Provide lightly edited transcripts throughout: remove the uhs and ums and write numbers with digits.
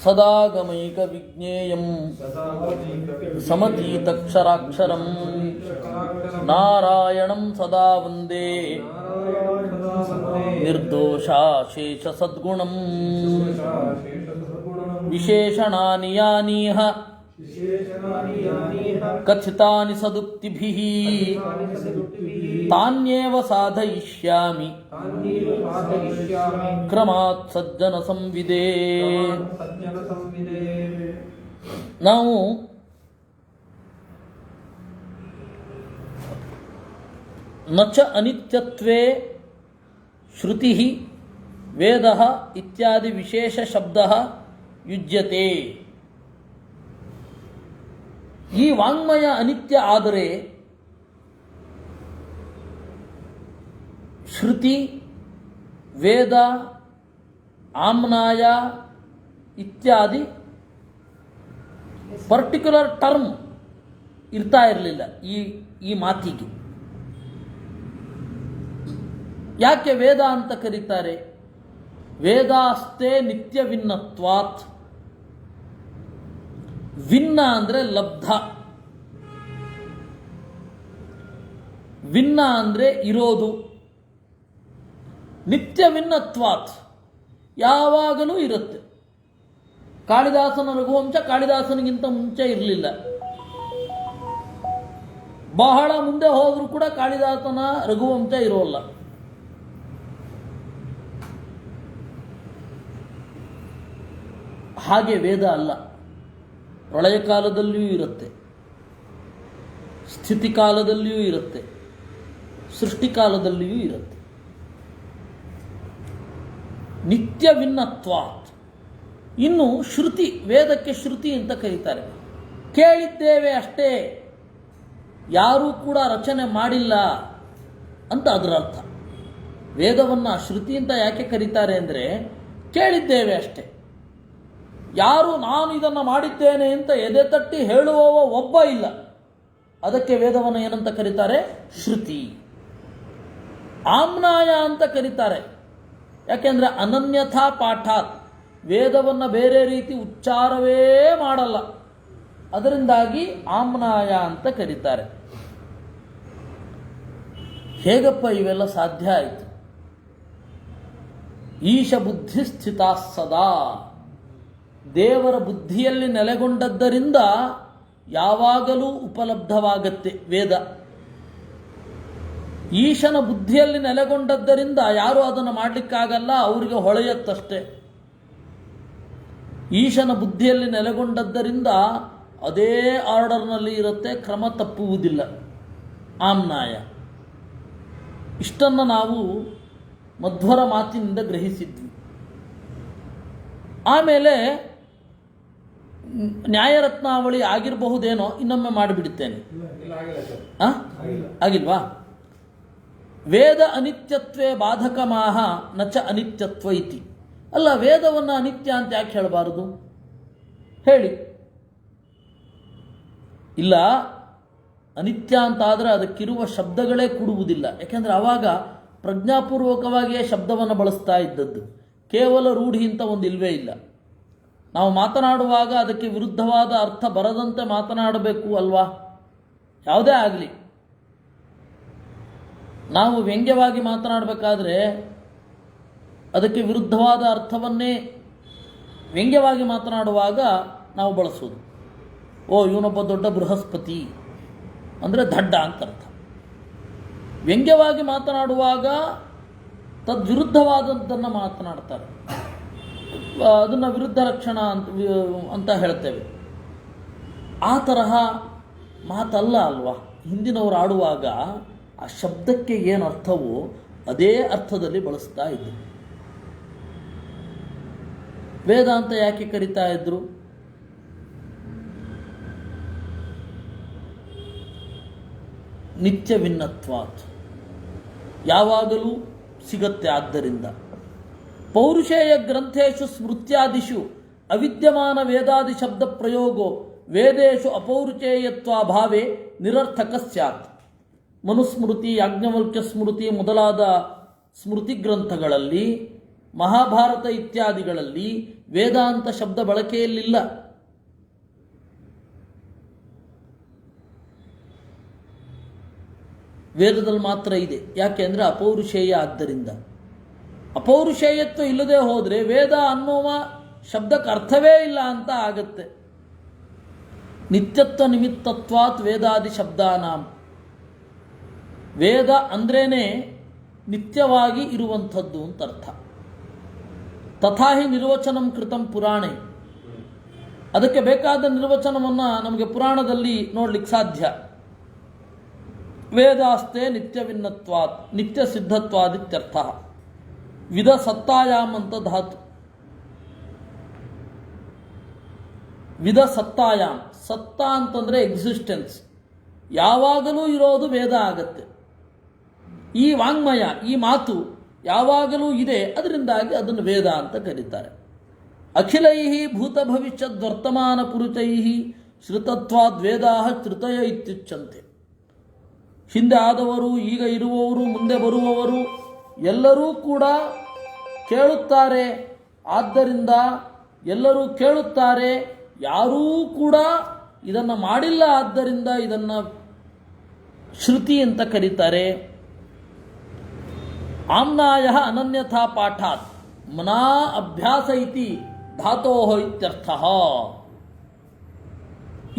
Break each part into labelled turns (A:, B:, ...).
A: ಸದಾಗಮೈಕ ವಿಜ್ಞೇಯಂ ಸಮತೀತಕ್ಷರಾಕ್ಷರಂ ನಾರಾಯಣಂ ಸದಾ ವಂದೇ ನಿರ್ದೋಷಾಶೇಷ ಸದ್ಗುಣಂ ವಿಶೇಷಣಾನಿ ಯಾನೀಹ ಕಥಿತಾನಿ ಸದುಕ್ತಿಭಿಃ ತಾನ್ಯೇವ ಸಾಧಯಿಷ್ಯಾಮಿ ಕ್ರಮಾತ್ ಸಜ್ಜನ ಸಂವಿದೇ. ನಾವು ನಚ ಅನಿತ್ಯತ್ವೇ ಶ್ರುತಿಃ ವೇದಃ ಇತ್ಯಾದಿ ವಿಶೇಷ ಶಬ್ದಃ ಯುಜ್ಯತೆ. ಈ ವಾಂಗ್ಮಯ ಅನಿತ್ಯ ಆದರೆ ಶ್ರುತಿ ವೇದ ಆಮ್ನಾಯ ಇತ್ಯಾದಿ ಪರ್ಟಿಕ್ಯುಲರ್ ಟರ್ಮ್ ಇರ್ತಾ ಇರಲಿಲ್ಲ ಈ ಮಾತಿಗೆ. ಯಾಕೆ ವೇದ ಅಂತ ಕರೀತಾರೆ? ವೇದಾಸ್ತೆ ನಿತ್ಯ ವಿನ್ನತ್ವಾತ್. ವಿನ್ನ ಅಂದರೆ ಲಬ್ಧ, ವಿನ್ನ ಅಂದರೆ ಇರೋದು, ನಿತ್ಯ ವಿನ್ನತ್ವಾತ್ ಯಾವಾಗಲೂ ಇರುತ್ತೆ. ಕಾಳಿದಾಸನ ರಘುವಂಶ ಕಾಳಿದಾಸನಿಗಿಂತ ಮುಂಚೆ ಇರಲಿಲ್ಲ. ಬಹಳ ಮುಂದೆ ಹೋದರೂ ಕೂಡ ಕಾಳಿದಾಸನ ರಘುವಂಶ ಇರೋಲ್ಲ. ಹಾಗೆ ವೇದ ಅಲ್ಲ. ಪ್ರಳಯ ಕಾಲದಲ್ಲಿಯೂ ಇರುತ್ತೆ, ಸ್ಥಿತಿ ಕಾಲದಲ್ಲಿಯೂ ಇರುತ್ತೆ, ಸೃಷ್ಟಿ ಕಾಲದಲ್ಲಿಯೂ ಇರುತ್ತೆ. ನಿತ್ಯ ವಿನ್ನತ್ವಾತ್. ಇನ್ನು ಶ್ರುತಿ, ವೇದಕ್ಕೆ ಶ್ರುತಿ ಅಂತ ಕರೀತಾರೆ. ಕೇಳಿದ್ದೇವೆ ಅಷ್ಟೇ, ಯಾರೂ ಕೂಡ ರಚನೆ ಮಾಡಿಲ್ಲ ಅಂತ ಅದರ ಅರ್ಥ. ವೇದವನ್ನು ಶ್ರುತಿ ಅಂತ ಯಾಕೆ ಕರೀತಾರೆ ಅಂದರೆ ಕೇಳಿದ್ದೇವೆ ಅಷ್ಟೇ. ಯಾರು ನಾನು ಇದನ್ನು ಮಾಡಿದ್ದೇನೆ ಅಂತ ಎದೆ ತಟ್ಟಿ ಹೇಳುವವ ಒಬ್ಬ ಇಲ್ಲ. ಅದಕ್ಕೆ ವೇದವನ್ನು ಏನಂತ ಕರೀತಾರೆ? ಶ್ರುತಿ. ಆಮ್ನಾಯ ಅಂತ ಕರೀತಾರೆ. ಯಾಕೆಂದರೆ ಅನನ್ಯಥಾ ಪಾಠಾತ್, ವೇದವನ್ನು ಬೇರೆ ರೀತಿ ಉಚ್ಚಾರವೇ ಮಾಡಲ್ಲ. ಅದರಿಂದಾಗಿ ಆಮ್ನಾಯ ಅಂತ ಕರೀತಾರೆ. ಹೇಗಪ್ಪ ಇವೆಲ್ಲ ಸಾಧ್ಯ ಆಯಿತು? ಈಶ ಬುದ್ಧಿ ಸ್ಥಿತಾ ಸದಾ. ದೇವರ ಬುದ್ಧಿಯಲ್ಲಿ ನೆಲೆಗೊಂಡದ್ದರಿಂದ ಯಾವಾಗಲೂ ಉಪಲಬ್ಧವಾಗತ್ತೆ ವೇದ. ಈಶನ ಬುದ್ಧಿಯಲ್ಲಿ ನೆಲೆಗೊಂಡದ್ದರಿಂದ ಯಾರೂ ಅದನ್ನು ಮಾಡಲಿಕ್ಕಾಗಲ್ಲ, ಅವರಿಗೆ ಹೊಳೆಯತ್ತಷ್ಟೇ. ಈಶನ ಬುದ್ಧಿಯಲ್ಲಿ ನೆಲೆಗೊಂಡದ್ದರಿಂದ ಅದೇ ಆರ್ಡರ್ನಲ್ಲಿ ಇರುತ್ತೆ, ಕ್ರಮ ತಪ್ಪುವುದಿಲ್ಲ. ಆಮ್ನಾಯ. ಇಷ್ಟನ್ನು ನಾವು ಮಧ್ವರ ಮಾತಿನಿಂದ ಗ್ರಹಿಸಿದ್ವಿ. ಆಮೇಲೆ ನ್ಯಾಯರತ್ನಾವಳಿ ಆಗಿರಬಹುದೇನೋ, ಇನ್ನೊಮ್ಮೆ ಮಾಡಿಬಿಡುತ್ತೇನೆ. ಆಗಿಲ್ವಾ? ವೇದ ಅನಿತ್ಯತ್ವೇ ಬಾಧಕಮಾಹ ನಚ ಅನಿತ್ಯತ್ವ ಇತಿ. ಅಲ್ಲ, ವೇದವನ್ನು ಅನಿತ್ಯ ಅಂತ ಯಾಕೆ ಹೇಳಬಾರದು? ಹೇಳಿ. ಇಲ್ಲ, ಅನಿತ್ಯ ಅಂತಾದರೆ ಅದಕ್ಕಿರುವ ಶಬ್ದಗಳೇ ಕೂಡುವುದಿಲ್ಲ. ಯಾಕೆಂದರೆ ಆವಾಗ ಪ್ರಜ್ಞಾಪೂರ್ವಕವಾಗಿಯೇ ಶಬ್ದವನ್ನು ಬಳಸ್ತಾ ಇದ್ದದ್ದು. ಕೇವಲ ರೂಢಿ ಅಂತ ಒಂದು ಇಲ್ವೇ ಇಲ್ಲ. ನಾವು ಮಾತನಾಡುವಾಗ ಅದಕ್ಕೆ ವಿರುದ್ಧವಾದ ಅರ್ಥ ಬರದಂತೆ ಮಾತನಾಡಬೇಕು ಅಲ್ವಾ? ಯಾವುದೇ ಆಗಲಿ. ನಾವು ವ್ಯಂಗ್ಯವಾಗಿ ಮಾತನಾಡಬೇಕಾದ್ರೆ ಅದಕ್ಕೆ ವಿರುದ್ಧವಾದ ಅರ್ಥವನ್ನೇ ವ್ಯಂಗ್ಯವಾಗಿ ಮಾತನಾಡುವಾಗ ನಾವು ಬಳಸೋದು. ಇವನೊಬ್ಬ ದೊಡ್ಡ ಬೃಹಸ್ಪತಿ ಅಂದರೆ ದಡ್ಡ ಅಂತ ಅರ್ಥ. ವ್ಯಂಗ್ಯವಾಗಿ ಮಾತನಾಡುವಾಗ ತದ್ವಿರುದ್ಧವಾದದ್ದನ್ನು ಮಾತನಾಡ್ತಾರೆ. ಅದನ್ನು ವಿರುದ್ಧ ಲಕ್ಷಣ ಅಂತ ಹೇಳ್ತೇವೆ. ಆ ತರಹ ಮಾತಲ್ಲ ಅಲ್ವಾ? ಹಿಂದಿನವರು ಆಡುವಾಗ ಆ ಶಬ್ದಕ್ಕೆ ಏನು ಅರ್ಥವೋ ಅದೇ ಅರ್ಥದಲ್ಲಿ ಬಳಸ್ತಾ ಇದ್ದರು. ವೇದಾಂತ ಯಾಕೆ ಕರೀತಾ ಇದ್ರು? ನಿತ್ಯ ಭಿನ್ನತ್ವಾತ್, ಯಾವಾಗಲೂ ಸಿಗತ್ತೆ. ಆದ್ದರಿಂದ ಪೌರುಷೇಯ ಗ್ರಂಥೇಶು ಸ್ಮೃತ್ಯಾದಿಷು ಅವಿದ್ಯಮಾನ ವೇದಾದಿ ಶಬ್ದ ಪ್ರಯೋಗೋ ವೇದೇಶು ಅಪೌರುಷೇಯತ್ವಾಭಾವೇ ನಿರರ್ಥಕ ಸ್ಯಾತ್. ಮನುಸ್ಮೃತಿ, ಯಾಜ್ಞವಲ್ಕ್ಯ ಸ್ಮೃತಿ ಮೊದಲಾದ ಸ್ಮೃತಿ ಗ್ರಂಥಗಳಲ್ಲಿ ಮಹಾಭಾರತ ಇತ್ಯಾದಿಗಳಲ್ಲಿ ವೇದಾಂತ ಶಬ್ದ ಬಳಕೆಯಲ್ಲಿಲ್ಲ. ವೇದದಲ್ಲಿ ಮಾತ್ರ ಇದೆ. ಯಾಕೆ ಅಂದರೆ ಅಪೌರುಷೇಯ. ಆದ್ದರಿಂದ ಅಪೌರುಷೇಯತ್ವ ಇಲ್ಲದೆ ಹೋದರೆ ವೇದ ಅನ್ನುವ ಶಬ್ದಕ್ಕೆ ಅರ್ಥವೇ ಇಲ್ಲ ಅಂತ ಆಗತ್ತೆ. ನಿತ್ಯತ್ವ ನಿಮಿತ್ತತ್ವಾತ್ ವೇದಾದಿ ಶಬ್ದಾನಾಂ. ವೇದ ಅಂದ್ರೇನೆ ನಿತ್ಯವಾಗಿ ಇರುವಂಥದ್ದು ಅಂತ ಅರ್ಥ. ತಥಾಹಿ ನಿರ್ವಚನಂ ಕೃತಂ ಪುರಾಣೆ. ಅದಕ್ಕೆ ಬೇಕಾದ ನಿರ್ವಚನವನ್ನು ನಮಗೆ ಪುರಾಣದಲ್ಲಿ ನೋಡ್ಲಿಕ್ಕೆ ಸಾಧ್ಯ. ವೇದಾಸ್ತೆ ನಿತ್ಯವಿನ್ನತ್ವಾತ್ ನಿತ್ಯ ಸಿದ್ಧತ್ವಾದಿತ್ಯರ್ಥ. ವಿಧ ಸತ್ತಾಯಾಮ್ ಅಂತ ಧಾತು. ವಿಧ ಸತ್ತಾಯಾಮ್. ಸತ್ತ ಅಂತಂದರೆ ಎಕ್ಸಿಸ್ಟೆನ್ಸ್, ಯಾವಾಗಲೂ ಇರೋದು ವೇದ ಆಗತ್ತೆ. ಈ ವಾಂಗ್ಮಯ, ಈ ಮಾತು ಯಾವಾಗಲೂ ಇದೆ, ಅದರಿಂದಾಗಿ ಅದನ್ನು ವೇದ ಅಂತ ಕರೀತಾರೆ. ಅಖಿಲೈ ಭೂತ ಭವಿಷ್ಯದ್ ವರ್ತಮಾನ ಪುರುಷೈ ಶ್ರುತತ್ವಾದ್ ವೇದಾ ಶ್ರುತಯ ಇತ್ಯುಚ್ಯಂತೆ. ಹಿಂದೆ ಆದವರು, ಈಗ ಇರುವವರು, ಮುಂದೆ ಬರುವವರು ಎಲ್ಲರೂ ಕೂಡ ಕೇಳುತ್ತಾರೆ. ಆದ್ದರಿಂದ ಎಲ್ಲರೂ ಕೇಳುತ್ತಾರೆ, ಯಾರೂ ಕೂಡ ಇದನ್ನು ಮಾಡಿಲ್ಲ. ಆದ್ದರಿಂದ ಇದನ್ನು ಶ್ರುತಿ ಅಂತ ಕರೀತಾರೆ. ಆಮ್ನಾಯ ಅನನ್ಯಥಾ ಪಾಠಾತ್ ಮನಾ ಅಭ್ಯಾಸ ಇತಿ ಧಾತೋ ಇತ್ಯರ್ಥ.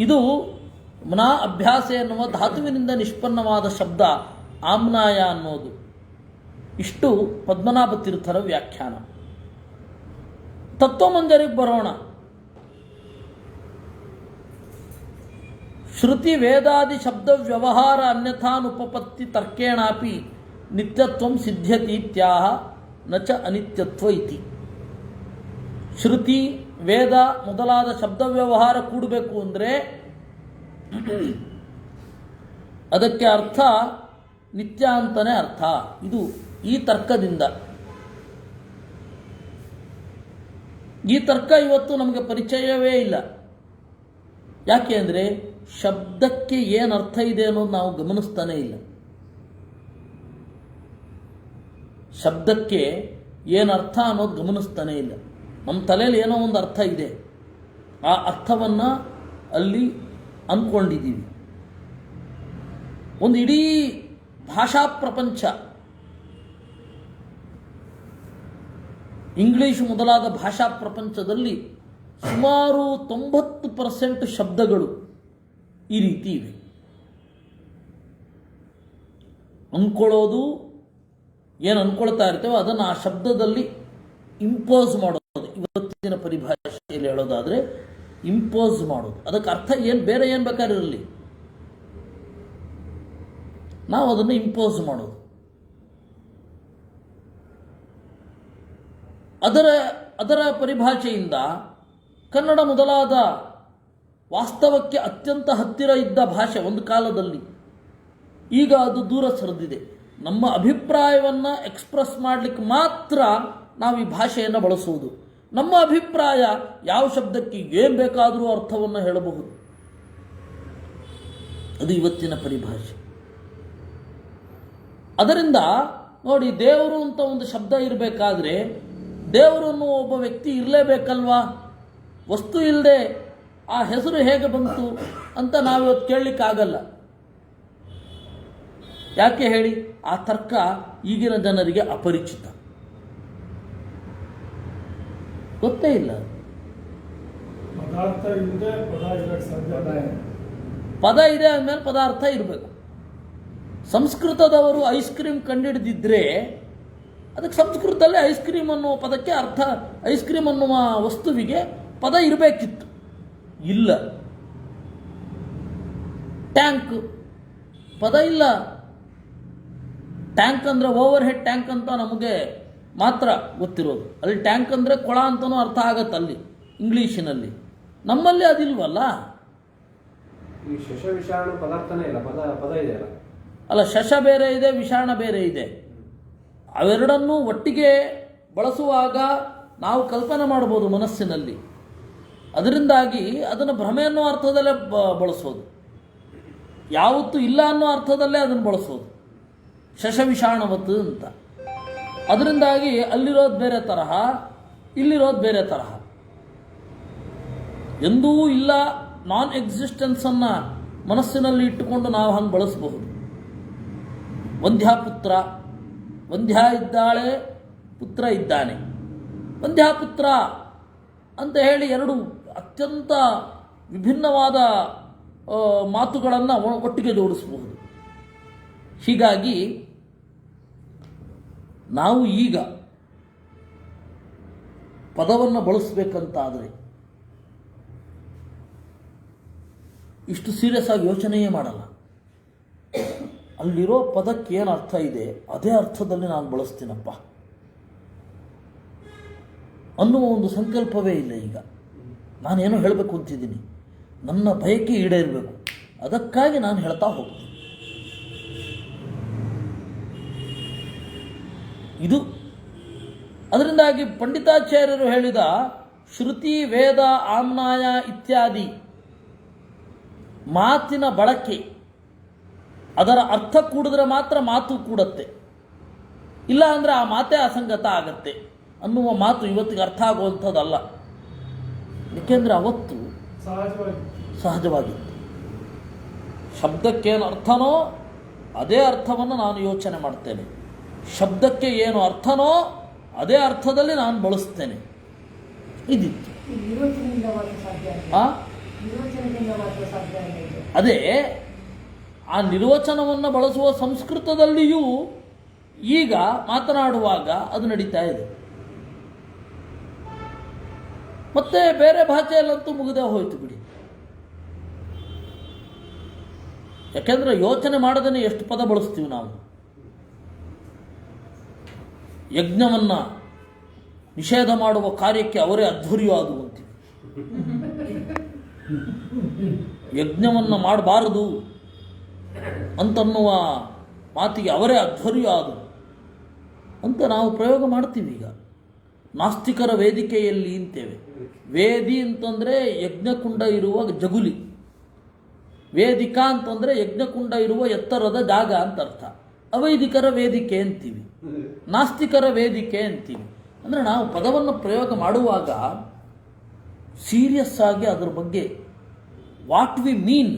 A: ಇದು ಮನಾ ಅಭ್ಯಾಸ ಎನ್ನುವ ಧಾತುವಿನಿಂದ ನಿಷ್ಪನ್ನವಾದ ಶಬ್ದ ಆಮ್ನಾಯ ಅನ್ನೋದು. ಇಷ್ಟು ಪದ್ಮನಾಭ ತೀರ್ಥರ ವ್ಯಾಖ್ಯಾನ. ತತ್ವಮಂಜರಿಗೆ ಬರೋಣ. ಶ್ರುತಿ ವೇದಾದಿ ಶಬ್ದ ವ್ಯವಹಾರ ಅನ್ಯಥಾನುಪಪತ್ತಿ ತರ್ಕೇಣಾಪಿ ನಿತ್ಯತ್ವಂ ಸಿದ್ಧ್ಯತೀತ್ಯಾಹ ನಚ ಅನಿತ್ಯತ್ವ ಇತಿ. ಶ್ರುತಿ ವೇದ ಮೊದಲಾದ ಶಬ್ದ ವ್ಯವಹಾರ ಕೂಡಬೇಕು ಅಂದರೆ ಅದಕ್ಕೆ ಅರ್ಥ ನಿತ್ಯ ಅಂತಲೇ ಅರ್ಥ. ಇದು ಈ ತರ್ಕದಿಂದ. ಈ ತರ್ಕ ಇವತ್ತು ನಮಗೆ ಪರಿಚಯವೇ ಇಲ್ಲ. ಯಾಕೆ ಅಂದರೆ ಶಬ್ದಕ್ಕೆ ಏನು ಅರ್ಥ ಇದೆ ಅನ್ನೋದು ನಾವು ಗಮನಿಸ್ತಾನೇ ಇಲ್ಲ. ಶಬ್ದಕ್ಕೆ ಏನು ಅರ್ಥ ಅನ್ನೋದು ಗಮನಿಸ್ತಾನೇ ಇಲ್ಲ. ನಮ್ಮ ತಲೆಯಲ್ಲಿ ಏನೋ ಒಂದು ಅರ್ಥ ಇದೆ, ಆ ಅರ್ಥವನ್ನು ಅಲ್ಲಿ ಅಂದ್ಕೊಂಡಿದ್ದೀವಿ. ಒಂದು ಇಡೀ ಭಾಷಾ ಪ್ರಪಂಚ, ಇಂಗ್ಲಿಷ್ ಮೊದಲಾದ ಭಾಷಾ ಪ್ರಪಂಚದಲ್ಲಿ ಸುಮಾರು 90% ಶಬ್ದಗಳು ಈ ರೀತಿ ಇವೆ. ಅಂದ್ಕೊಳ್ಳೋದು, ಏನು ಅಂದ್ಕೊಳ್ತಾ ಇರ್ತೇವೋ ಅದನ್ನು ಆ ಶಬ್ದದಲ್ಲಿ ಇಂಪೋಸ್ ಮಾಡೋದು. ಇವತ್ತಿನ ಪರಿಭಾಷೆಯಲ್ಲಿ ಹೇಳೋದಾದರೆ ಇಂಪೋಸ್ ಮಾಡೋದು. ಅದಕ್ಕೆ ಅರ್ಥ ಏನು ಬೇರೆ ಏನು ಬೇಕಾದ್ರೆ ಇರಲಿ, ನಾವು ಅದನ್ನು ಇಂಪೋಸ್ ಮಾಡೋದು. ಅದರ ಪರಿಭಾಷೆಯಿಂದ ಕನ್ನಡ ಮೊದಲಾದ ವಾಸ್ತವಕ್ಕೆ ಅತ್ಯಂತ ಹತ್ತಿರ ಇದ್ದ ಭಾಷೆ ಒಂದು ಕಾಲದಲ್ಲಿ, ಈಗ ಅದು ದೂರ ಸರಿದಿದೆ. ನಮ್ಮ ಅಭಿಪ್ರಾಯವನ್ನು ಎಕ್ಸ್ಪ್ರೆಸ್ ಮಾಡಲಿಕ್ಕೆ ಮಾತ್ರ ನಾವು ಈ ಭಾಷೆಯನ್ನು ಬಳಸುವುದು. ನಮ್ಮ ಅಭಿಪ್ರಾಯ ಯಾವ ಶಬ್ದಕ್ಕೆ ಏನು ಬೇಕಾದರೂ ಅರ್ಥವನ್ನು ಹೇಳಬಹುದು. ಅದು ಇವತ್ತಿನ ಪರಿಭಾಷೆ. ಅದರಿಂದ ನೋಡಿ, ದೇವರು ಅಂತ ಒಂದು ಶಬ್ದ ಇರಬೇಕಾದ್ರೆ ದೇವರನ್ನು ಒಬ್ಬ ವ್ಯಕ್ತಿ ಇರಲೇಬೇಕಲ್ವಾ? ವಸ್ತು ಇಲ್ಲದೆ ಆ ಹೆಸರು ಹೇಗೆ ಬಂತು ಅಂತ ನಾವಿವತ್ತು ಕೇಳಲಿಕ್ಕಾಗಲ್ಲ. ಯಾಕೆ ಹೇಳಿ? ಆ ತರ್ಕ ಈಗಿನ ಜನರಿಗೆ ಅಪರಿಚಿತ, ಗೊತ್ತೇ ಇಲ್ಲ. ಪದ ಇದೆ ಅಂದಮೇಲೆ ಪದಾರ್ಥ ಇರಬೇಕು. ಸಂಸ್ಕೃತದವರು ಐಸ್ ಕ್ರೀಮ್ ಕಂಡುಹಿಡಿದಿದ್ರೆ ಅದಕ್ಕೆ ಸಂಸ್ಕೃತದಲ್ಲೇ ಐಸ್ ಕ್ರೀಮ್ ಅನ್ನುವ ಪದಕ್ಕೆ ಅರ್ಥ, ಐಸ್ ಕ್ರೀಮ್ ಅನ್ನುವ ವಸ್ತುವಿಗೆ ಪದ ಇರಬೇಕಿತ್ತು. ಇಲ್ಲ. ಟ್ಯಾಂಕ್ ಪದ ಇಲ್ಲ. ಟ್ಯಾಂಕ್ ಅಂದರೆ ಓವರ್ ಹೆಡ್ ಟ್ಯಾಂಕ್ ಅಂತ ನಮಗೆ ಮಾತ್ರ ಗೊತ್ತಿರೋದು. ಅಲ್ಲಿ ಟ್ಯಾಂಕ್ ಅಂದರೆ ಕೊಳ ಅಂತನೂ ಅರ್ಥ ಆಗತ್ತೆ ಅಲ್ಲಿ ಇಂಗ್ಲೀಷಿನಲ್ಲಿ. ನಮ್ಮಲ್ಲಿ ಅದಿಲ್ವಲ್ಲ.
B: ಈ ಶಶ ವಿಷಾಣ ಪದಾರ್ಥನೇ ಇಲ್ಲ, ಪದ ಇದೆಯಲ್ಲ.
A: ಅಲ್ಲ, ಶಶ ಬೇರೆ ಇದೆ, ವಿಷಾಣ ಬೇರೆ ಇದೆ. ಅವೆರಡನ್ನೂ ಒಟ್ಟಿಗೆ ಬಳಸುವಾಗ ನಾವು ಕಲ್ಪನೆ ಮಾಡ್ಬೋದು ಮನಸ್ಸಿನಲ್ಲಿ. ಅದರಿಂದಾಗಿ ಅದನ್ನು ಭ್ರಮೆ ಅನ್ನೋ ಅರ್ಥದಲ್ಲೇ ಬಳಸೋದು, ಯಾವತ್ತೂ ಇಲ್ಲ ಅನ್ನೋ ಅರ್ಥದಲ್ಲೇ ಅದನ್ನು ಬಳಸೋದು. ಶಶ ವಿಷಾಣವತ್ತು ಅಂತ. ಅದರಿಂದಾಗಿ ಅಲ್ಲಿರೋದು ಬೇರೆ ತರಹ, ಇಲ್ಲಿರೋದು ಬೇರೆ ತರಹ. ಎಂದೂ ಇಲ್ಲ ನಾನ್ ಎಕ್ಸಿಸ್ಟೆನ್ಸನ್ನು ಮನಸ್ಸಿನಲ್ಲಿ ಇಟ್ಟುಕೊಂಡು ನಾವು ಹಂಗೆ ಬಳಸಬಹುದು. ವಂದ್ಯಾಪುತ್ರ, ವಂದ್ಯಾ ಇದ್ದಾಳೆ, ಪುತ್ರ ಇದ್ದಾನೆ. ವಂದ್ಯಾಪುತ್ರ ಅಂತ ಹೇಳಿ ಎರಡು ಅತ್ಯಂತ ವಿಭಿನ್ನವಾದ ಮಾತುಗಳನ್ನು ಒಟ್ಟಿಗೆ ಜೋಡಿಸಬಹುದು. ಹೀಗಾಗಿ ನಾವು ಈಗ ಪದವನ್ನು ಬಳಸಬೇಕಂತಾದರೆ ಇಷ್ಟು ಸೀರಿಯಸ್ ಆಗಿ ಯೋಚನೆಯೇ ಮಾಡಲ್ಲ. ಅಲ್ಲಿರೋ ಪದಕ್ಕೆ ಏನು ಅರ್ಥ ಇದೆ ಅದೇ ಅರ್ಥದಲ್ಲಿ ನಾನು ಬಳಸ್ತೀನಪ್ಪ ಅನ್ನುವ ಒಂದು ಸಂಕಲ್ಪವೇ ಇಲ್ಲ. ಈಗ ನಾನೇನೋ ಹೇಳಬೇಕು ಅಂತಿದ್ದೀನಿ, ನನ್ನ ಬಯಕೆ ಈಡೇರಬೇಕು, ಅದಕ್ಕಾಗಿ ನಾನು ಹೇಳ್ತಾ ಹೋಗ್ತೀನಿ. ಇದು ಅದರಿಂದಾಗಿ ಪಂಡಿತಾಚಾರ್ಯರು ಹೇಳಿದ ಶ್ರುತಿ ವೇದ ಆಮ್ನಾಯ ಇತ್ಯಾದಿ ಮಾತಿನ ಬಳಕೆ, ಅದರ ಅರ್ಥ ಕೂಡಿದ್ರೆ ಮಾತ್ರ ಮಾತು ಕೂಡತ್ತೆ, ಇಲ್ಲ ಅಂದರೆ ಆ ಮಾತೇ ಅಸಂಗತ ಆಗತ್ತೆ ಅನ್ನುವ ಮಾತು ಇವತ್ತಿಗೆ ಅರ್ಥ ಆಗುವಂಥದ್ದಲ್ಲ. ಏಕೆಂದರೆ ಅವತ್ತು ಸಹಜವಾಗಿತ್ತು. ಶಬ್ದಕ್ಕೇನು ಅರ್ಥನೋ ಅದೇ ಅರ್ಥವನ್ನು ನಾನು ಯೋಚನೆ ಮಾಡ್ತೇನೆ, ಶಬ್ದಕ್ಕೆ ಏನು ಅರ್ಥನೋ ಅದೇ ಅರ್ಥದಲ್ಲಿ ನಾನು ಬಳಸ್ತೇನೆ. ಇದಿತ್ತು. ಅದೇ ಆ ನಿರ್ವಚನವನ್ನು ಬಳಸುವ ಸಂಸ್ಕೃತದಲ್ಲಿಯೂ ಈಗ ಮಾತನಾಡುವಾಗ ಅದು ನಡೀತಾ ಇದೆ. ಮತ್ತೆ ಬೇರೆ ಭಾಷೆಯಲ್ಲಂತೂ ಮುಗಿದೇ ಹೋಯ್ತು ಬಿಡಿ. ಯಾಕೆಂದ್ರೆ ಯೋಚನೆ ಮಾಡದೇ ಎಷ್ಟು ಪದ ಬಳಸ್ತೀವಿ ನಾವು. ಯಜ್ಞವನ್ನ ನಿಷೇಧ ಮಾಡುವ ಕಾರ್ಯಕ್ಕೆ ಅವರೇ ಅಧ್ವರ್ಯವಾದು ಅಂತೀವಿ. ಯಜ್ಞವನ್ನು ಮಾಡಬಾರದು ಅಂತನ್ನುವ ಮಾತಿಗೆ ಅವರೇ ಅಧ್ವರ್ಯ ಆದು ಅಂತ ನಾವು ಪ್ರಯೋಗ ಮಾಡ್ತೀವಿ. ಈಗ ನಾಸ್ತಿಕರ ವೇದಿಕೆಯಲ್ಲಿ ಅಂತೇವೆ. ವೇದಿ ಅಂತಂದರೆ ಯಜ್ಞಕುಂಡ ಇರುವ ಜಗುಲಿ, ವೇದಿಕಾ ಅಂತಂದರೆ ಯಜ್ಞಕುಂಡ ಇರುವ ಎತ್ತರದ ಜಾಗ ಅಂತ ಅರ್ಥ. ಅವೈದಿಕರ ವೇದಿಕೆ ಅಂತೀವಿ, ನಾಸ್ತಿಕರ ವೇದಿಕೆ ಅಂತೀವಿ. ಅಂದರೆ ನಾವು ಪದವನ್ನು ಪ್ರಯೋಗ ಮಾಡುವಾಗ ಸೀರಿಯಸ್ ಆಗಿ ಅದರ ಬಗ್ಗೆ ವಾಟ್ ವಿ ಮೀನ್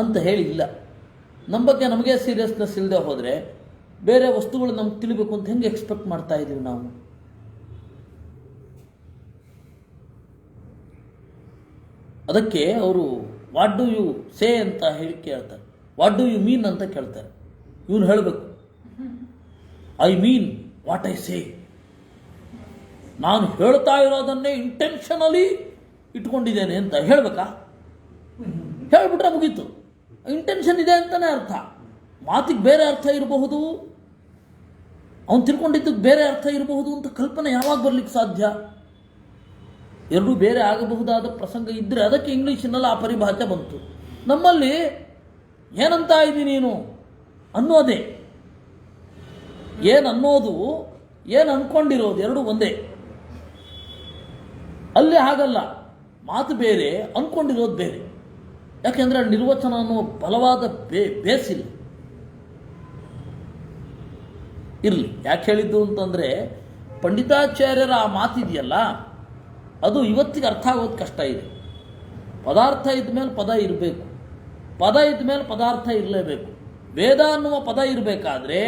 A: ಅಂತ ಹೇಳಿ ಇಲ್ಲ. ನಮ್ಮ ಬಗ್ಗೆ ನಮಗೆ ಸೀರಿಯಸ್ನೆಸ್ ಇಲ್ಲದೆ ಹೋದರೆ ಬೇರೆ ವಸ್ತುಗಳು ನಮ್ಗೆ ತಿಳಿಬೇಕು ಅಂತ ಹೆಂಗೆ ಎಕ್ಸ್ಪೆಕ್ಟ್ ಮಾಡ್ತಾ ಇದ್ದೀವಿ ನಾವು? ಅದಕ್ಕೆ ಅವರು ವಾಟ್ ಡು ಯು ಸೇ ಅಂತ ಹೇಳಿ ಕೇಳ್ತಾರೆ, ವಾಟ್ ಡು ಯು ಮೀನ್ ಅಂತ ಕೇಳ್ತಾರೆ. ಇವನು ಹೇಳಬೇಕು I mean what I say. ನಾನು ಹೇಳ್ತಾ ಇರೋದನ್ನೇ ಇಂಟೆನ್ಷನಲಿ ಇಟ್ಕೊಂಡಿದ್ದೇನೆ ಅಂತ ಹೇಳಬೇಕಾ? ಹೇಳಿಬಿಟ್ರೆ ಮುಗೀತು. ಇಂಟೆನ್ಷನ್ ಇದೆ ಅಂತಲೇ ಅರ್ಥ. ಮಾತಿಗೆ ಬೇರೆ ಅರ್ಥ ಇರಬಹುದು, ಅವನು ತಿಳ್ಕೊಂಡಿದ್ದಕ್ಕೆ ಬೇರೆ ಅರ್ಥ ಇರಬಹುದು ಅಂತ ಕಲ್ಪನೆ ಯಾವಾಗ ಬರಲಿಕ್ಕೆ ಸಾಧ್ಯ? ಎರಡೂ ಬೇರೆ ಆಗಬಹುದಾದ ಪ್ರಸಂಗ ಇದ್ದರೆ ಅದಕ್ಕೆ ಇಂಗ್ಲೀಷಿನಲ್ಲಿ ಆ ಪರಿಭಾಷೆ ಬಂತು. ನಮ್ಮಲ್ಲಿ ಏನಂತ ಇದ್ದೀನಿ ನೀನು ಅನ್ನೋದೇ, ಏನು ಅನ್ನೋದು ಏನು ಅಂದ್ಕೊಂಡಿರೋದು ಎರಡೂ ಒಂದೇ. ಅಲ್ಲಿ ಹಾಗಲ್ಲ, ಮಾತು ಬೇರೆ, ಅಂದ್ಕೊಂಡಿರೋದು ಬೇರೆ. ಯಾಕೆಂದರೆ ನಿರ್ವಚನ ಅನ್ನೋ ಬಲವಾದ ಬೇಸಿಲ್ಲ. ಇರಲಿ, ಯಾಕೆ ಹೇಳಿದ್ದು ಅಂತಂದರೆ ಪಂಡಿತಾಚಾರ್ಯರ ಆ ಮಾತಿದೆಯಲ್ಲ, ಅದು ಇವತ್ತಿಗೆ ಅರ್ಥ ಆಗೋದು ಕಷ್ಟ ಇದೆ. ಪದಾರ್ಥ ಇದ್ಮೇಲೆ ಪದ ಇರಬೇಕು, ಪದ ಇದ್ಮೇಲೆ ಪದಾರ್ಥ ಇರಲೇಬೇಕು. ವೇದ ಅನ್ನುವ ಪದ ಇರಬೇಕಾದ್ರೆ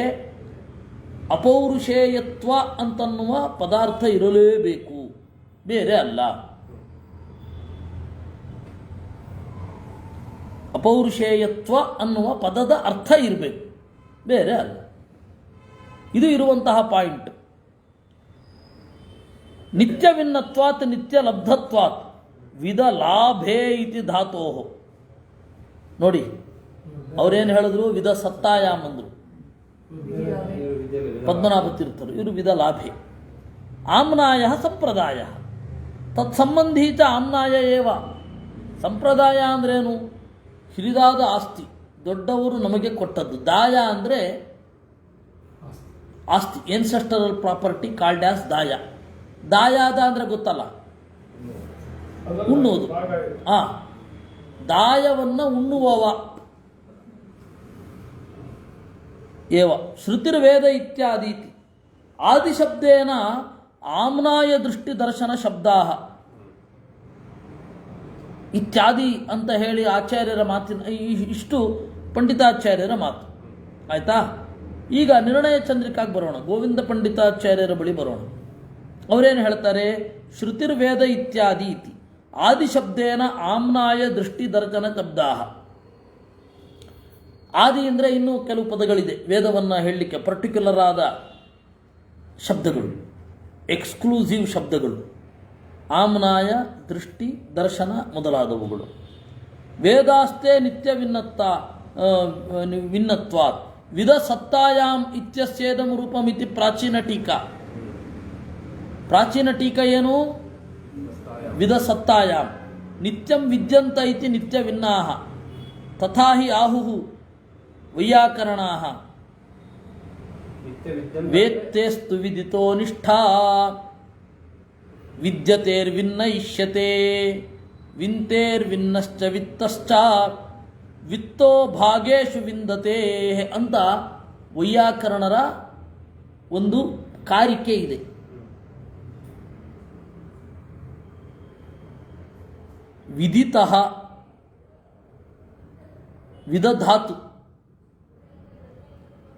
A: ಅಪೌರುಷೇಯತ್ವ ಅಂತನ್ನುವ ಪದಾರ್ಥ ಇರಲೇಬೇಕು, ಬೇರೆ ಅಲ್ಲ. ಅಪೌರುಷೇಯತ್ವ ಅನ್ನುವ ಪದದ ಅರ್ಥ ಇರಬೇಕು, ಬೇರೆ ಅಲ್ಲ. ಇದು ಇರುವಂತಹ ಪಾಯಿಂಟ್. ನಿತ್ಯವಿನ್ನತ್ವಾತ್ ನಿತ್ಯ ಲಬ್ಧತ್ವಾತ್ ವಿಧ ಲಾಭೇ ಇತಿ ಧಾತೋ. ನೋಡಿ ಅವರೇನು ಹೇಳಿದ್ರು, ವಿಧ ಸತ್ತಾಯಾಮ್ ಅಂದರು ಪದ್ಮನಾಭ ತೀರ್ಥರು. ಇವರು ವಿಧ ಲಾಭೆ. ಆಮ್ನಾಯ ಸಂಪ್ರದಾಯ ತತ್ಸಂಬಂಧಿ ಚ ಆಮ್ನಾಯ ಏವ. ಸಂಪ್ರದಾಯ ಅಂದ್ರೇನು? ಹಿರಿದಾದ ಆಸ್ತಿ, ದೊಡ್ಡವರು ನಮಗೆ ಕೊಟ್ಟದ್ದು. ದಾಯ ಅಂದರೆ ಆಸ್ತಿ, ಎನ್ಸೆಸ್ಟರಲ್ ಪ್ರಾಪರ್ಟಿ ಕಾಲ್ಡ್ ಆಸ್ ದಾಯ. ದಾಯಾದ ಅಂದರೆ ಗೊತ್ತಲ್ಲ, ಉಣ್ಣುವುದು. ದಾಯವನ್ನು ಉಣ್ಣುವವ ಏವ ಶ್ರುತಿರ್ವೇದ ಇತ್ಯಾದಿ. ಆದಿಶಬ್ದೇನ ಆಮ್ನಾಯ ದೃಷ್ಟಿ ದರ್ಶನ ಶಬ್ದಾ ಇತ್ಯಾದಿ ಅಂತ ಹೇಳಿ ಆಚಾರ್ಯರ ಮಾತಿನ ಇಷ್ಟು ಪಂಡಿತಾಚಾರ್ಯರ ಮಾತು ಆಯ್ತಾ. ಈಗ ನಿರ್ಣಯ ಚಂದ್ರಿಕಾಗಿ ಬರೋಣ. ಗೋವಿಂದ ಪಂಡಿತಾಚಾರ್ಯರ ಬಳಿ ಬರೋಣ. ಅವರೇನು ಹೇಳ್ತಾರೆ? ಶ್ರುತಿರ್ವೇದ ಇತ್ಯಾದಿ ಇತಿ ಆದಿಶಬ್ದೇನ ಆಮ್ನಾಯ ದೃಷ್ಟಿ ದರ್ಶನ ಶಬ್ದಾ. ಆದಿ ಅಂದರೆ ಇನ್ನೂ ಕೆಲವು ಪದಗಳಿದೆ ವೇದವನ್ನು ಹೇಳಲಿಕ್ಕೆ, ಪರ್ಟಿಕ್ಯುಲರ್ ಆದ ಶಬ್ದಗಳು, ಎಕ್ಸ್ಕ್ಲೂಸಿವ್ ಶಬ್ದಗಳು, ಆಮ್ನಾಯ ದೃಷ್ಟಿ ದರ್ಶನ ಮೊದಲಾದವುಗಳು. ವೇದಾಸ್ತೆ ನಿತ್ಯ ವಿನ್ನತ್ವಾತ್ ವಿಧ ಸತ್ತಾಯಾಮ್ ಇತ್ಯಸ್ಯೇದಂ ರೂಪಮಿತಿ ಪ್ರಾಚೀನ ಟೀಕಾ. ಪ್ರಾಚೀನ ಟೀಕಾ ಏನು? ವಿಧ ಸತ್ತಾಯಾಮ್ ನಿತ್ಯಂ ವಿದ್ಯಂತ ಇತಿ ನಿತ್ಯ ವಿನ್ನಾಹ ತಥಾ ಹಿ ಆಹುಃ ವೈಯಾಕರಣಾಃ ವೇತ್ತೇಸ್ತು ವಿದಿತೋ ನಿಷ್ಠಾ ವಿದ್ಯತೇರ್ವಿನ್ನ ಇಷ್ಯತೆ ವಿಂತೇರ್ವಿನ್ನಶ್ಚ ವಿತ್ತಶ್ಚ ವಿತ್ತೋ ಭಾಗೇಶು ವಿಂದತೆ ಅಂತ ವೈಯಾಕರಣರ ಒಂದು ಕಾರಿಕೆ ಇದೆ. ವಿದಿತಃ ವಿದಧಾತು,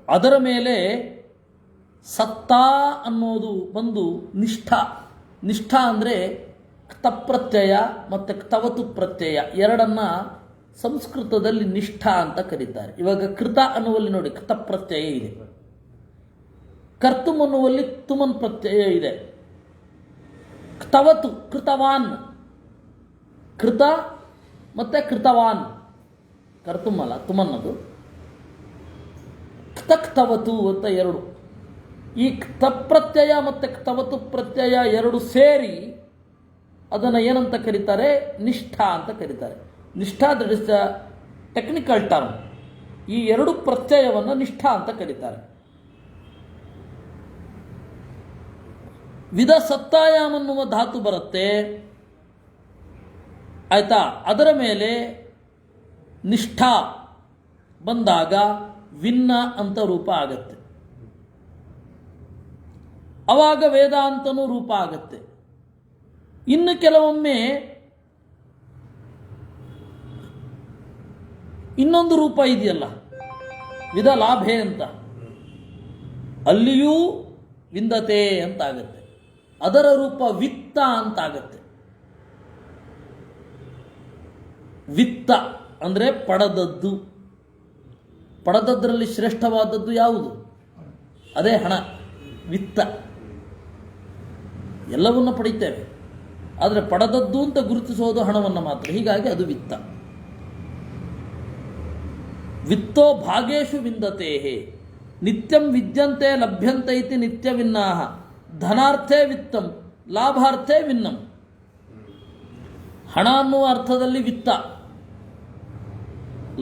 A: ಅದರ ಮೇಲೆ ಸತ್ತಾ ಅನ್ನೋದು ಬಂದು ನಿಷ್ಠಾ. ನಿಷ್ಠಾ ಅಂದರೆ ಕ್ತಪ್ರತ್ಯಯ ಮತ್ತು ಕ್ತವತು ಪ್ರತ್ಯಯ ಎರಡನ್ನ ಸಂಸ್ಕೃತದಲ್ಲಿ ನಿಷ್ಠಾ ಅಂತ ಕರೀತಾರೆ. ಇವಾಗ ಕೃತ ಅನ್ನುವಲ್ಲಿ ನೋಡಿ ಕ್ತಪ್ರತ್ಯಯ ಇದೆ, ಕರ್ತುಮ್ ಅನ್ನುವಲ್ಲಿ ತುಮನ್ ಪ್ರತ್ಯಯ ಇದೆ. ಕ್ತವತು ಕೃತವಾನ್, ಕೃತ ಮತ್ತು ಕೃತವಾನ್, ಕರ್ತುಮ್ ಅಲ್ಲ ತುಮನ್ನದು, ಕ್ತಕ್ತವತು ಅಂತ ಎರಡು. ಈ ಕ್ತಪ್ರತ್ಯಯ ಮತ್ತು ಕ್ತವತು ಪ್ರತ್ಯಯ ಎರಡು ಸೇರಿ ಅದನ್ನು ಏನಂತ ಕರೀತಾರೆ? ನಿಷ್ಠಾ ಅಂತ ಕರೀತಾರೆ. Nishtha that is the technical term. ಈ ಎರಡು ಪ್ರತ್ಯಯವನ್ನು ನಿಷ್ಠಾ ಅಂತ ಕರೀತಾರೆ. ವಿಧ ಸತ್ತಾಯಾಮ್ ಅನ್ನುವ ಧಾತು ಬರುತ್ತೆ ಆಯ್ತಾ. ಅದರ ಮೇಲೆ ನಿಷ್ಠಾ ಬಂದಾಗ ವಿನ್ನ ಅಂತ ರೂಪ ಆಗತ್ತೆ, ಅವಾಗ ವೇದಾಂತನೂ ರೂಪ ಆಗತ್ತೆ. ಇನ್ನು ಕೆಲವೊಮ್ಮೆ ಇನ್ನೊಂದು ರೂಪ ಇದೆಯಲ್ಲ ವಿಧ ಲಾಭೆ ಅಂತ, ಅಲ್ಲಿಯೂ ವಿಂದತೆ ಅಂತ ಆಗತ್ತೆ. ಅದರ ರೂಪ ವಿತ್ತ ಅಂತ ಆಗತ್ತೆ. ವಿತ್ತ ಅಂದರೆ ಪಡೆದದ್ದು. ಪಡೆದದ್ರಲ್ಲಿ ಶ್ರೇಷ್ಠವಾದದ್ದು ಯಾವುದು? ಅದೇ ಹಣ. ವಿತ್ತ. ಎಲ್ಲವನ್ನ ಪಡಿತೇವೆ, ಆದರೆ ಪಡೆದದ್ದು ಅಂತ ಗುರುತಿಸೋದು ಹಣವನ್ನು ಮಾತ್ರ. ಹೀಗಾಗಿ ಅದು ವಿತ್ತ. ವಿತ್ತೋ ಭಾಗೇಶು ವಿಂದತೆ ನಿತ್ಯಂ ವಿದ್ಯಂತೆ ಲಭ್ಯಂತೆ ಇತಿ ನಿತ್ಯ ವಿನ್ನಾಹ ಧನಾರ್ಥೇ ವಿತ್ತಂ ಲಾಭಾರ್ಥೇ ವಿನ್ನಂ. ಹಣ ಅನ್ನುವ ಅರ್ಥದಲ್ಲಿ ವಿತ್ತ,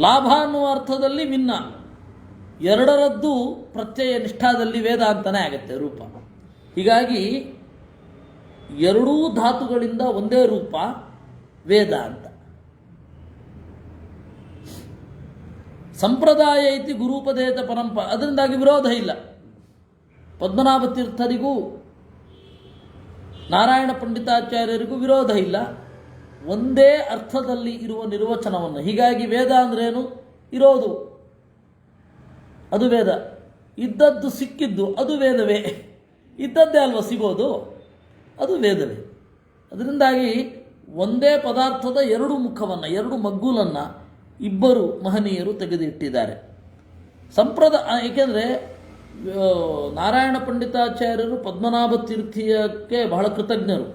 A: ಲಾಭ ಅನ್ನುವ ಅರ್ಥದಲ್ಲಿ ವಿನ್ನ. ಎರಡರದ್ದು ಪ್ರತ್ಯಯ ನಿಷ್ಠಾದಲ್ಲಿ ವೇದಾಂತನೇ ಆಗುತ್ತೆ ರೂಪ. ಹೀಗಾಗಿ ಎರಡೂ ಧಾತುಗಳಿಂದ ಒಂದೇ ರೂಪ ವೇದಾಂತ. ಸಂಪ್ರದಾಯ ಐತಿ ಗುರುಪದೇಶ ಪರಂಪರೆ, ಅದರಿಂದಾಗಿ ವಿರೋಧ ಇಲ್ಲ. ಪದ್ಮನಾಭ ತೀರ್ಥರಿಗೂ ನಾರಾಯಣ ಪಂಡಿತಾಚಾರ್ಯರಿಗೂ ವಿರೋಧ ಇಲ್ಲ. ಒಂದೇ ಅರ್ಥದಲ್ಲಿ ಇರುವ ನಿರ್ವಚನವನ್ನು. ಹೀಗಾಗಿ ವೇದ ಅಂದ್ರೇನು? ಇರೋದು ಅದು ವೇದ, ಇದ್ದದ್ದು ಸಿಕ್ಕಿದ್ದು ಅದು ವೇದವೇ. ಇದ್ದದ್ದೇ ಅಲ್ವ ಸಿಗೋದು, ಅದು ವೇದವೇ. ಅದರಿಂದಾಗಿ ಒಂದೇ ಪದಾರ್ಥದ ಎರಡು ಮುಖವನ್ನು, ಎರಡು ಮಗ್ಗುಲನ್ನು ಇಬ್ಬರು ಮಹನೀಯರು ತೆಗೆದಿಟ್ಟಿದ್ದಾರೆ. ಏಕೆಂದರೆ ನಾರಾಯಣ ಪಂಡಿತಾಚಾರ್ಯರು ಪದ್ಮನಾಭ ತೀರ್ಥಿಯಕ್ಕೆ ಬಹಳ ಕೃತಜ್ಞರು.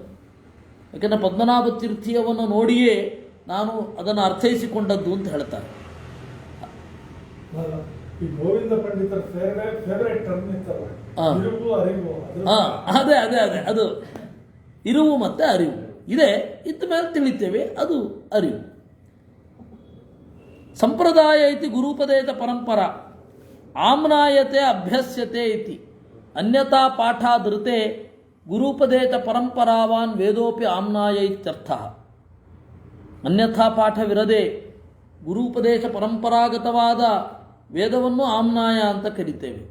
A: ಯಾಕೆಂದರೆ ಪದ್ಮನಾಭ ತೀರ್ಥಿಯವನ್ನು ನೋಡಿಯೇ ನಾನು ಅದನ್ನು ಅರ್ಥೈಸಿಕೊಂಡದ್ದು ಅಂತ ಹೇಳ್ತಾರೆ.
C: ಈ ಗೋವಿಂದ ಪಂಡಿತರ ಫೇವರೇಟ್ ಟರ್ಮ್ ಇತ್ತಲ್ಲ, ಇರುವು ಅರಿವು.
A: ಅದೇ ಅದೇ ಅದೇ ಅದು ಇರುವು ಮತ್ತು ಅರಿವು ಇದೆ. ಇದ್ದ ಮೇಲೆ ತಿಳಿತೇವೆ, ಅದು ಅರಿವು. ಸಂಪ್ರದಾಯ ಇತಿ ಗುರುಪದೇಶ ಪರಂಪರಾ ಆಮ್ನಾಯತೆ ಅಭ್ಯಸ್ಯತೆ ಇತಿ ಅನ್ಯತಾ ಪಾಠಾದೃತೆ ಗುರುಪದೇಶ ಪರಂಪರಾವಾನ್ ವೇದೋಪಿ ಆಮ್ನಾಯ ಇತ್ಯರ್ಥ. ಅನ್ಯಥಾ ಪಾಠವಿರದೆ ಗುರುಪದೇಶ ಪರಂಪರಾಗತವಾದ ವೇದವನ್ನು ಆಮ್ನಾಯ ಅಂತ ಕರಿತೇವೆ.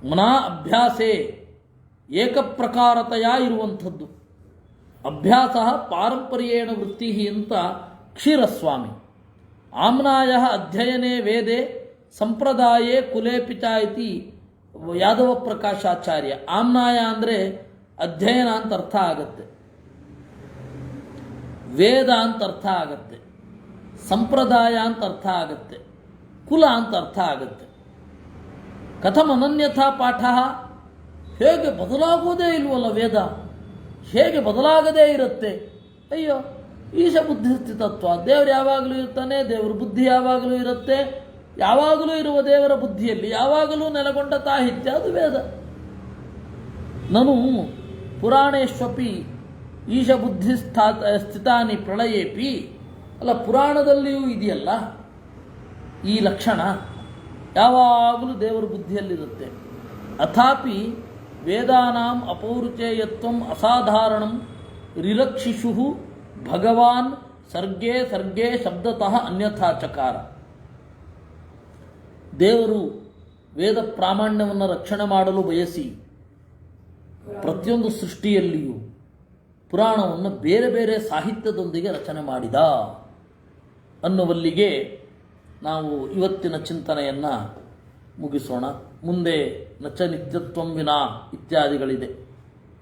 A: ಮನಾ ಅಭ್ಯಾಸೇ ಏಕಪ್ರಕಾರತೆಯ ಇರುವಂಥದ್ದು. ಅಭ್ಯಾಸ ಪಾರಂಪರ್ಯೇಣ ವೃತ್ತಿ ಅಂತ ಕ್ಷೀರಸ್ವಾಮಿ. ಆಮ್ನಾಯ ಅಧ್ಯಯನೇ ವೇದೆ ಸಂಪ್ರದಾಯೇ ಕುಲೇಪಿತ ಇತಿ ಯಾದವ ಪ್ರಕಾಶಾಚಾರ್ಯ. ಆಮ್ನಾಯ ಅಂದರೆ ಅಧ್ಯಯನ ಅಂತ ಅರ್ಥ ಆಗತ್ತೆ, ವೇದ ಅಂತ ಅರ್ಥ ಆಗತ್ತೆ, ಸಂಪ್ರದಾಯ ಅಂತ ಅರ್ಥ ಆಗತ್ತೆ, ಕುಲ ಅಂತ ಅರ್ಥ ಆಗತ್ತೆ. ಕಥಂ ಅನನ್ಯಥಾ ಪಾಠ, ಹೇಗೆ ಬದಲಾಗೋದೇ ಇಲ್ವಲ್ಲ ವೇದ, ಹೇಗೆ ಬದಲಾಗದೇ ಇರುತ್ತೆ? ಅಯ್ಯೋ, ಈಶ ಬುದ್ಧಿ ಸ್ಥಿತತ್ವ, ದೇವರು ಯಾವಾಗಲೂ ಇರ್ತಾನೆ, ದೇವರ ಬುದ್ಧಿ ಯಾವಾಗಲೂ ಇರುತ್ತೆ, ಯಾವಾಗಲೂ ಇರುವ ದೇವರ ಬುದ್ಧಿಯಲ್ಲಿ ಯಾವಾಗಲೂ ನೆಲೆಗೊಂಡ ತಾಹಿತ್ಯ ಅದು ವೇದ. ನನು ಪುರಾಣೇಶ್ವಪಿ ಈಶ ಬುದ್ಧಿ ಸ್ಥಿತಾನಿ ಪ್ರಳಯೇಪಿ, ಅಲ್ಲ ಪುರಾಣದಲ್ಲಿಯೂ ಇದೆಯಲ್ಲ ಈ ಲಕ್ಷಣ, ಯಾವಾಗಲೂ ದೇವರ ಬುದ್ಧಿಯಲ್ಲಿರುತ್ತೆ. ಅಥಾಪಿ ವೇದಾನಾಂ ಅಪೌರುಚೇಯತ್ವಂ ಅಸಾಧಾರಣಂ ರಿರಕ್ಷಿಷು ಭಗವಾನ್ ಸರ್ಗೇ ಸರ್ಗೇ ಶಬ್ದತಃ ಅನ್ಯಥಾಚಕಾರ. ದೇವರು ವೇದ ಪ್ರಾಮಾಣ್ಯವನ್ನು ರಕ್ಷಣೆ ಮಾಡಲು ಬಯಸಿ ಪ್ರತಿಯೊಂದು ಸೃಷ್ಟಿಯಲ್ಲಿಯೂ ಪುರಾಣವನ್ನು ಬೇರೆ ಬೇರೆ ಸಾಹಿತ್ಯದೊಂದಿಗೆ ರಚನೆ ಮಾಡಿದ ಅನ್ನುವಲ್ಲಿಗೆ ನಾವು ಇವತ್ತಿನ ಚಿಂತನೆಯನ್ನು ಮುಗಿಸೋಣ. ಮುಂದೆ ನಚ ನಿತ್ಯತ್ವಂ ವಿನಾ ಇತ್ಯಾದಿಗಳಿದೆ,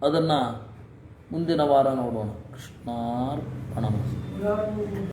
A: ಅದನ್ನು ಮುಂದಿನ ವಾರ ನೋಡೋಣ. ಕೃಷ್ಣಾರ್ಪಣಮಸ್ತು.